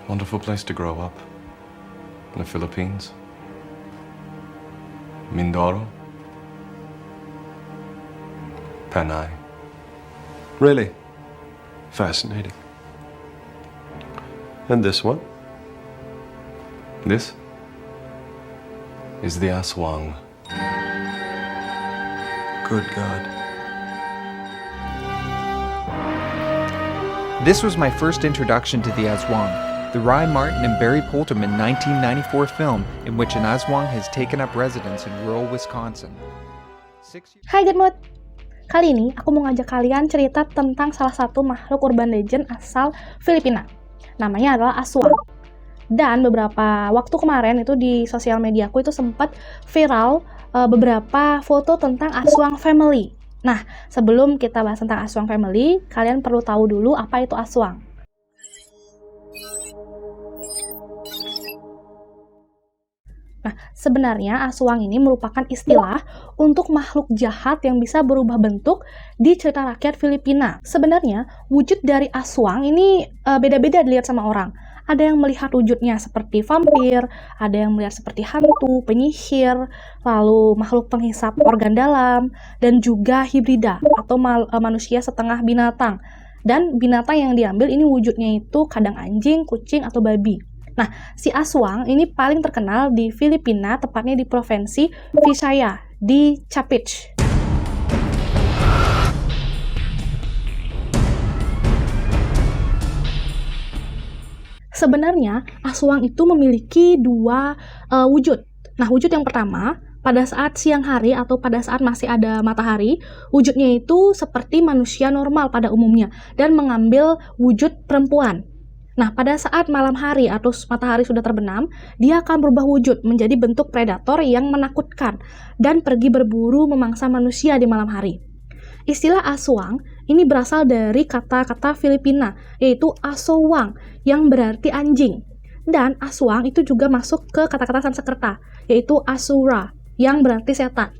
Wonderful place to grow up. In the Philippines. Mindoro. Panay. Really? Fascinating. And this one? This is the Aswang. Good God. This was my first introduction to the Aswang, the Ry Martin and Barry Polterman 1994 film in which an Aswang has taken up residence in rural Wisconsin. Hai Good Mood! Kali ini aku mau ngajak kalian cerita tentang salah satu makhluk urban legend asal Filipina. Namanya adalah Aswang. Dan beberapa waktu kemarin itu di sosial mediaku itu sempat viral beberapa foto tentang Aswang Family. Nah, sebelum kita bahas tentang Aswang Family, kalian perlu tahu dulu apa itu Aswang. Nah, sebenarnya Aswang ini merupakan istilah untuk makhluk jahat yang bisa berubah bentuk di cerita rakyat Filipina. Sebenarnya, wujud dari Aswang ini beda-beda dilihat sama orang. Ada yang melihat wujudnya seperti vampir, ada yang melihat seperti hantu, penyihir, lalu makhluk penghisap organ dalam, dan juga hibrida atau manusia setengah binatang. Dan binatang yang diambil ini wujudnya itu kadang anjing, kucing, atau babi. Nah, si Aswang ini paling terkenal di Filipina, tepatnya di provinsi Visayas, di Capiz. Sebenarnya, Aswang itu memiliki dua wujud. Nah, wujud yang pertama, pada saat siang hari atau pada saat masih ada matahari, wujudnya itu seperti manusia normal pada umumnya dan mengambil wujud perempuan. Nah, pada saat malam hari atau matahari sudah terbenam, dia akan berubah wujud menjadi bentuk predator yang menakutkan dan pergi berburu memangsa manusia di malam hari. Istilah Aswang ini berasal dari kata-kata Filipina, yaitu asowang, yang berarti anjing. Dan Aswang itu juga masuk ke kata-kata Sanskerta, yaitu asura, yang berarti setan.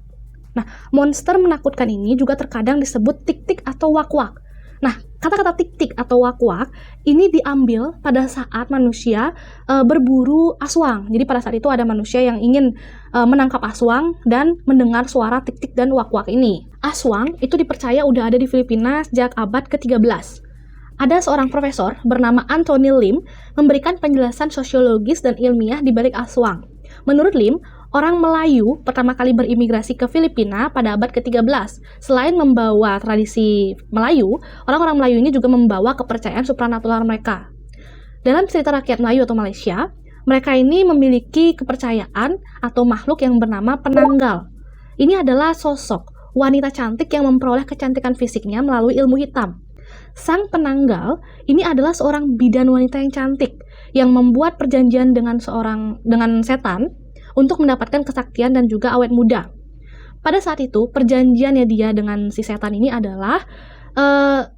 Nah, monster menakutkan ini juga terkadang disebut tik-tik atau wak-wak. Nah, kata-kata tik-tik atau wak-wak ini diambil pada saat manusia berburu aswang. Jadi pada saat itu ada manusia yang ingin menangkap aswang dan mendengar suara tik-tik dan wak-wak ini. Aswang itu dipercaya udah ada di Filipina sejak abad ke-13. Ada seorang profesor bernama Anthony Lim memberikan penjelasan sosiologis dan ilmiah di balik aswang. Menurut Lim, orang Melayu pertama kali berimigrasi ke Filipina pada abad ke-13. Selain membawa tradisi Melayu, orang-orang Melayu ini juga membawa kepercayaan supranatural mereka. Dalam cerita rakyat Melayu atau Malaysia, mereka ini memiliki kepercayaan atau makhluk yang bernama penanggal. Ini adalah sosok wanita cantik yang memperoleh kecantikan fisiknya melalui ilmu hitam. Sang penanggal ini adalah seorang bidan wanita yang cantik yang membuat perjanjian dengan setan untuk mendapatkan kesaktian dan juga awet muda. Pada saat itu, perjanjiannya dia dengan si setan ini adalah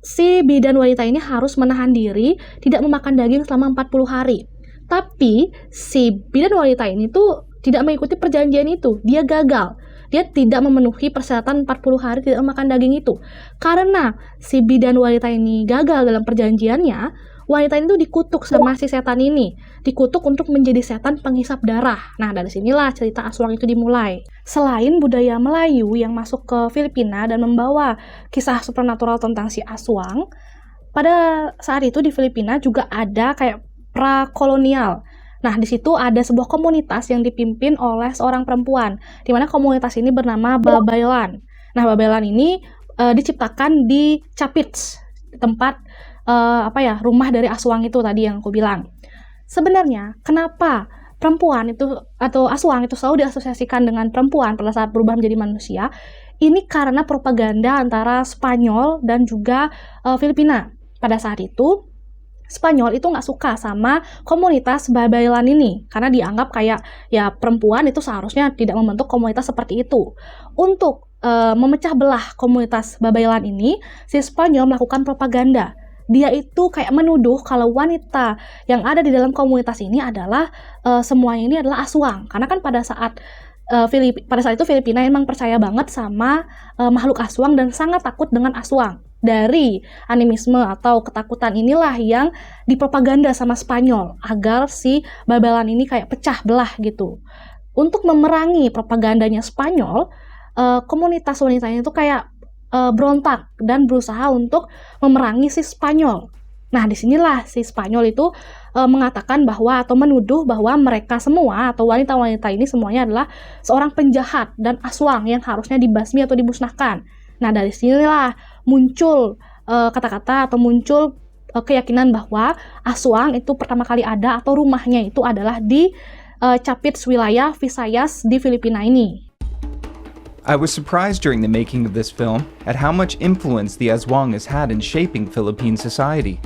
si bidan wanita ini harus menahan diri, tidak memakan daging selama 40 hari. Tapi, si bidan wanita ini tuh tidak mengikuti perjanjian itu. Dia gagal. Dia tidak memenuhi persyaratan 40 hari tidak memakan daging itu. Karena si bidan wanita ini gagal dalam perjanjiannya, wanita ini tuh dikutuk sama si setan ini. Dikutuk untuk menjadi setan penghisap darah. Nah, dari sinilah cerita Aswang itu dimulai. Selain budaya Melayu yang masuk ke Filipina dan membawa kisah supernatural tentang si Aswang, pada saat itu di Filipina juga ada kayak prakolonial. Nah, di situ ada sebuah komunitas yang dipimpin oleh seorang perempuan, di mana komunitas ini bernama Babaylan. Nah, Babaylan ini diciptakan di Capiz, tempat rumah dari Aswang itu tadi yang aku bilang. Sebenarnya, kenapa perempuan itu atau Aswang itu selalu diasosiasikan dengan perempuan pada saat berubah menjadi manusia? Ini karena propaganda antara Spanyol dan juga Filipina. Pada saat itu, Spanyol itu nggak suka sama komunitas Babaylan ini karena dianggap kayak ya perempuan itu seharusnya tidak membentuk komunitas seperti itu. Untuk memecah belah komunitas Babaylan ini, si Spanyol melakukan propaganda. Dia itu kayak menuduh kalau wanita yang ada di dalam komunitas ini adalah semuanya ini adalah Aswang. Karena kan pada saat pada saat itu Filipina emang percaya banget sama makhluk aswang dan sangat takut dengan aswang. Dari animisme atau ketakutan inilah yang dipropaganda sama Spanyol agar si Babelan ini kayak pecah belah gitu. Untuk memerangi propagandanya Spanyol, komunitas wanitanya itu kayak berontak dan berusaha untuk memerangi si Spanyol. Nah, disinilah si Spanyol itu mengatakan bahwa atau menuduh bahwa mereka semua atau wanita-wanita ini semuanya adalah seorang penjahat dan aswang yang harusnya dibasmi atau dimusnahkan. Nah, dari sinilah muncul kata-kata atau muncul keyakinan bahwa aswang itu pertama kali ada atau rumahnya itu adalah di Capiz, wilayah Visayas di Filipina ini. I was surprised during the making of this film at how much influence the Aswang has had in shaping Philippine society,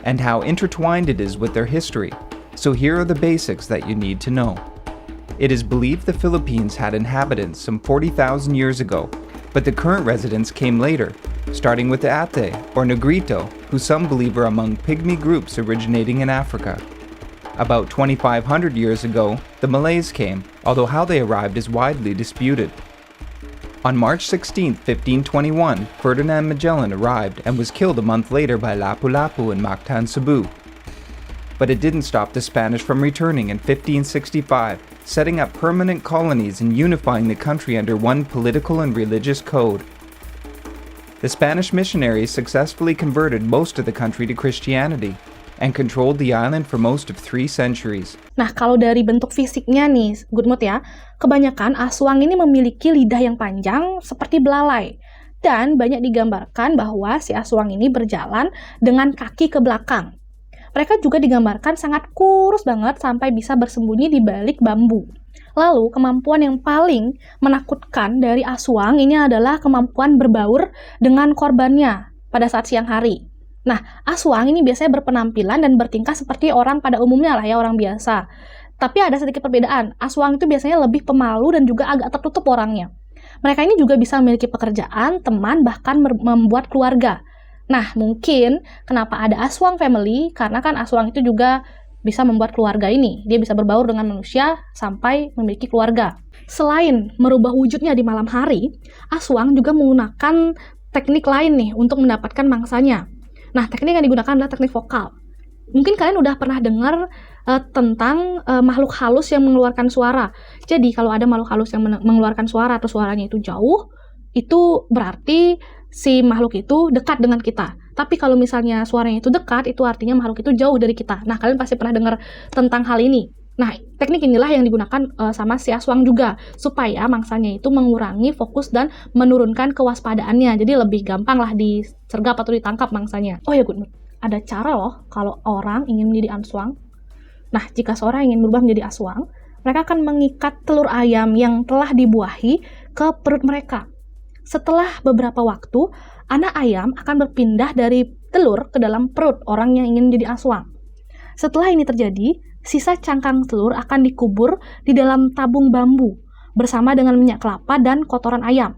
and how intertwined it is with their history. So here are the basics that you need to know. It is believed the Philippines had inhabitants some 40,000 years ago, but the current residents came later, starting with the Ate, or Negrito, who some believe are among pygmy groups originating in Africa. About 2,500 years ago, the Malays came, although how they arrived is widely disputed. On March 16, 1521, Ferdinand Magellan arrived and was killed a month later by Lapu-Lapu in Mactan, Cebu. But it didn't stop the Spanish from returning in 1565, setting up permanent colonies and unifying the country under one political and religious code. The Spanish missionaries successfully converted most of the country to Christianity and controlled the island for most of 3 centuries. Nah, kalau dari bentuk fisiknya nih, Goodmood ya, kebanyakan aswang ini memiliki lidah yang panjang seperti belalai. Dan banyak digambarkan bahwa si aswang ini berjalan dengan kaki ke belakang. Mereka juga digambarkan sangat kurus banget sampai bisa bersembunyi di balik bambu. Lalu, kemampuan yang paling menakutkan dari aswang ini adalah kemampuan berbaur dengan korbannya pada saat siang hari. Nah, aswang ini biasanya berpenampilan dan bertingkah seperti orang pada umumnya lah ya, orang biasa. Tapi ada sedikit perbedaan. Aswang itu biasanya lebih pemalu dan juga agak tertutup orangnya. Mereka ini juga bisa memiliki pekerjaan, teman, bahkan membuat keluarga. Nah, mungkin kenapa ada aswang family, karena kan aswang itu juga bisa membuat keluarga ini. Dia bisa berbaur dengan manusia sampai memiliki keluarga. Selain merubah wujudnya di malam hari, aswang juga menggunakan teknik lain nih untuk mendapatkan mangsanya. Nah, teknik yang digunakan adalah teknik vokal. Mungkin kalian udah pernah dengar tentang makhluk halus yang mengeluarkan suara. Jadi, kalau ada makhluk halus yang mengeluarkan suara atau suaranya itu jauh, itu berarti si makhluk itu dekat dengan kita. Tapi kalau misalnya suaranya itu dekat, itu artinya makhluk itu jauh dari kita. Nah, kalian pasti pernah dengar tentang hal ini. Nah, teknik inilah yang digunakan sama si aswang juga, supaya mangsanya itu mengurangi fokus dan menurunkan kewaspadaannya. Jadi lebih gampang lah disergap atau ditangkap mangsanya. Oh ya, Goodmood, ada cara loh kalau orang ingin menjadi aswang. Nah, jika seorang ingin berubah menjadi aswang, mereka akan mengikat telur ayam yang telah dibuahi ke perut mereka. Setelah beberapa waktu, anak ayam akan berpindah dari telur ke dalam perut orang yang ingin menjadi aswang. Setelah ini terjadi, sisa cangkang telur akan dikubur di dalam tabung bambu bersama dengan minyak kelapa dan kotoran ayam.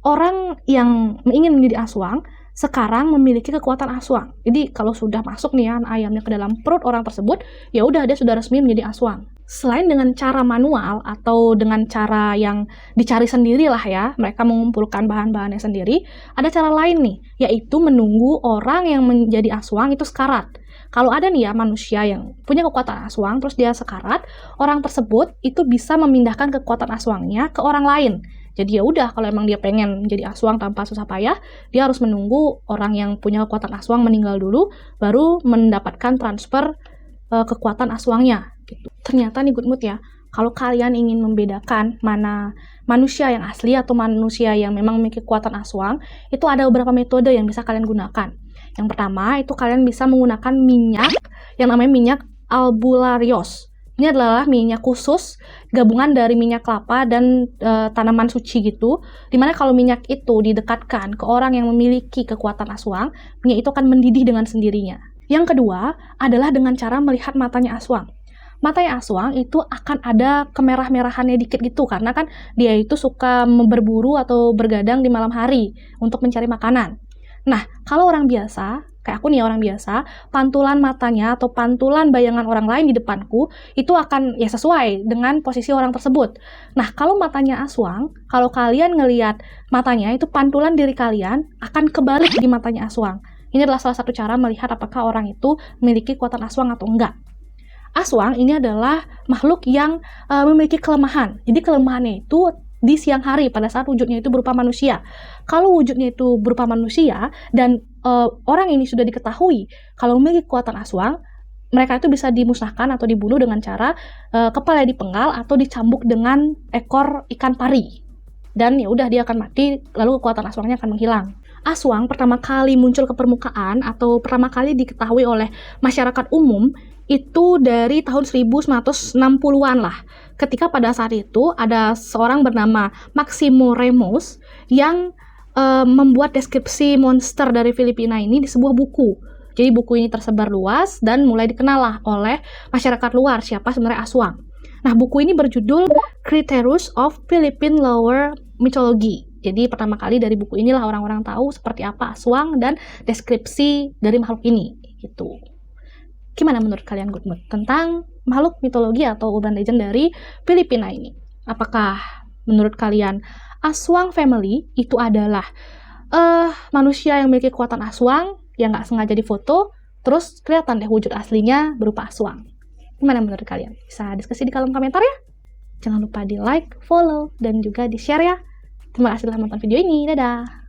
Orang yang ingin menjadi aswang sekarang memiliki kekuatan aswang. Jadi kalau sudah masuk nih ayamnya ke dalam perut orang tersebut, ya udah dia sudah resmi menjadi aswang. Selain dengan cara manual atau dengan cara yang dicari sendiri lah ya, mereka mengumpulkan bahan-bahannya sendiri, ada cara lain nih, yaitu menunggu orang yang menjadi aswang itu sekarat. Kalau ada nih ya manusia yang punya kekuatan aswang, terus dia sekarat, orang tersebut itu bisa memindahkan kekuatan aswangnya ke orang lain. Jadi ya udah, kalau emang dia pengen menjadi aswang tanpa susah payah, dia harus menunggu orang yang punya kekuatan aswang meninggal dulu, baru mendapatkan transfer kekuatan aswangnya. Gitu. Ternyata nih Goodmood ya, kalau kalian ingin membedakan mana manusia yang asli atau manusia yang memang memiliki kekuatan aswang, itu ada beberapa metode yang bisa kalian gunakan. Yang pertama, itu kalian bisa menggunakan minyak yang namanya minyak albularios. Ini adalah minyak khusus gabungan dari minyak kelapa dan tanaman suci gitu. Dimana kalau minyak itu didekatkan ke orang yang memiliki kekuatan aswang, minyak itu akan mendidih dengan sendirinya. Yang kedua adalah dengan cara melihat matanya aswang. Matanya aswang itu akan ada kemerah-merahannya dikit gitu, karena kan dia itu suka berburu atau bergadang di malam hari untuk mencari makanan. Nah, kalau orang biasa, kayak aku nih orang biasa, pantulan matanya atau pantulan bayangan orang lain di depanku itu akan ya sesuai dengan posisi orang tersebut. Nah, kalau matanya aswang, kalau kalian ngelihat matanya itu pantulan diri kalian akan kebalik di matanya aswang. Ini adalah salah satu cara melihat apakah orang itu memiliki kekuatan aswang atau enggak. Aswang ini adalah makhluk yang memiliki kelemahan. Jadi kelemahannya itu di siang hari pada saat wujudnya itu berupa manusia. Kalau wujudnya itu berupa manusia dan orang ini sudah diketahui kalau memiliki kekuatan aswang, mereka itu bisa dimusnahkan atau dibunuh dengan cara kepala dipenggal atau dicambuk dengan ekor ikan pari. Dan ya udah dia akan mati, lalu kekuatan aswangnya akan menghilang. Aswang pertama kali muncul ke permukaan atau pertama kali diketahui oleh masyarakat umum itu dari tahun 1960-an lah. Ketika pada saat itu ada seorang bernama Maximo Ramos yang membuat deskripsi monster dari Filipina ini di sebuah buku. Jadi buku ini tersebar luas dan mulai dikenal lah oleh masyarakat luar siapa sebenarnya aswang. Nah, buku ini berjudul Criterius of Philippine Lower Mythology. Jadi pertama kali dari buku inilah orang-orang tahu seperti apa aswang dan deskripsi dari makhluk ini gitu. Gimana menurut kalian Good Mood tentang makhluk mitologi atau urban legend dari Filipina ini? Apakah menurut kalian aswang family itu adalah manusia yang memiliki kekuatan aswang yang nggak sengaja difoto, terus kelihatan deh wujud aslinya berupa aswang? Gimana menurut kalian? Bisa diskusi di kolom komentar ya. Jangan lupa di like, follow, dan juga di share ya. Terima kasih telah menonton video ini. Dadah!